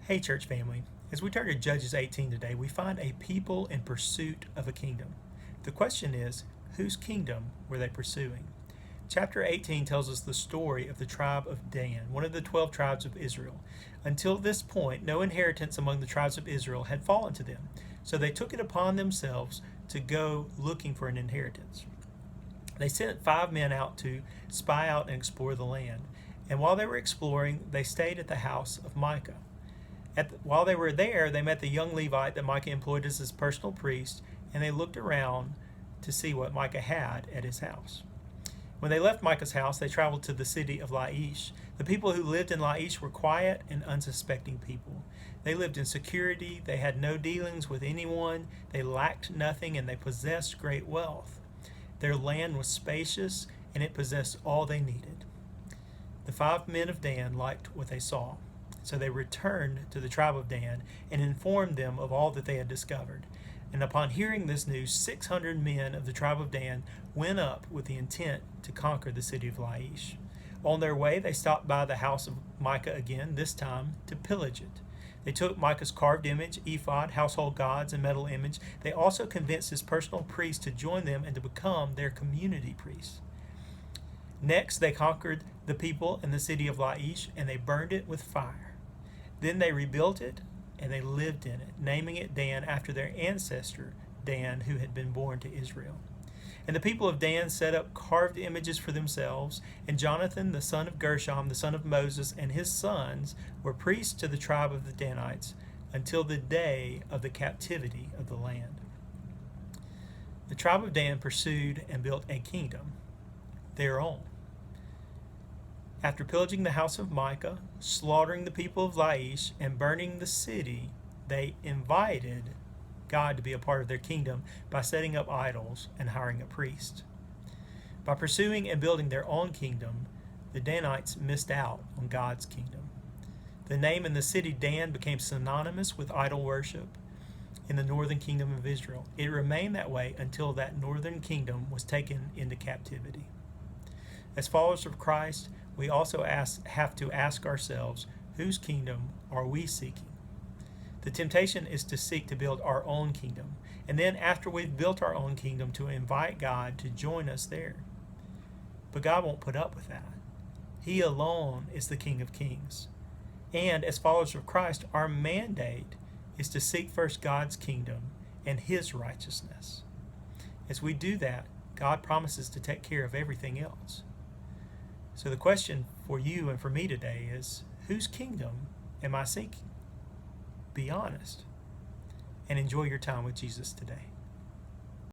Hey, church family. As we turn to Judges 18 today, we find a people in pursuit of a kingdom. The question is, whose kingdom were they pursuing? Chapter 18 tells us the story of the tribe of Dan, one of the 12 tribes of Israel. Until this point, no inheritance among the tribes of Israel had fallen to them, so they took it upon themselves to go looking for an inheritance. They sent 5 men out to spy out and explore the land, and while they were exploring, they stayed at the house of Micah. While they were there, they met the young Levite that Micah employed as his personal priest, and they looked around to see what Micah had at his house. When they left Micah's house, they traveled to the city of Laish. The people who lived in Laish were quiet and unsuspecting people. They lived in security, they had no dealings with anyone, they lacked nothing, and they possessed great wealth. Their land was spacious, and it possessed all they needed. The 5 men of Dan liked what they saw. So they returned to the tribe of Dan and informed them of all that they had discovered. And upon hearing this news, 600 men of the tribe of Dan went up with the intent to conquer the city of Laish. On their way, they stopped by the house of Micah again, this time to pillage it. They took Micah's carved image, ephod, household gods, and metal image. They also convinced his personal priest to join them and to become their community priests. Next, they conquered the people in the city of Laish, and they burned it with fire. Then they rebuilt it, and they lived in it, naming it Dan after their ancestor, Dan, who had been born to Israel. And the people of Dan set up carved images for themselves, and Jonathan, the son of Gershom, the son of Moses, and his sons were priests to the tribe of the Danites until the day of the captivity of the land. The tribe of Dan pursued and built a kingdom, their own. After pillaging the house of Micah, slaughtering the people of Laish, and burning the city, they invited God to be a part of their kingdom by setting up idols and hiring a priest. By pursuing and building their own kingdom, the Danites missed out on God's kingdom. The name in the city Dan became synonymous with idol worship in the northern kingdom of Israel. It remained that way until that northern kingdom was taken into captivity. As followers of Christ, we also have to ask ourselves, whose kingdom are we seeking? The temptation is to seek to build our own kingdom, and then after we've built our own kingdom, to invite God to join us there. But God won't put up with that. He alone is the King of Kings. And as followers of Christ, our mandate is to seek first God's kingdom and His righteousness. As we do that, God promises to take care of everything else. So the question for you and for me today is, whose kingdom am I seeking? Be honest and enjoy your time with Jesus today.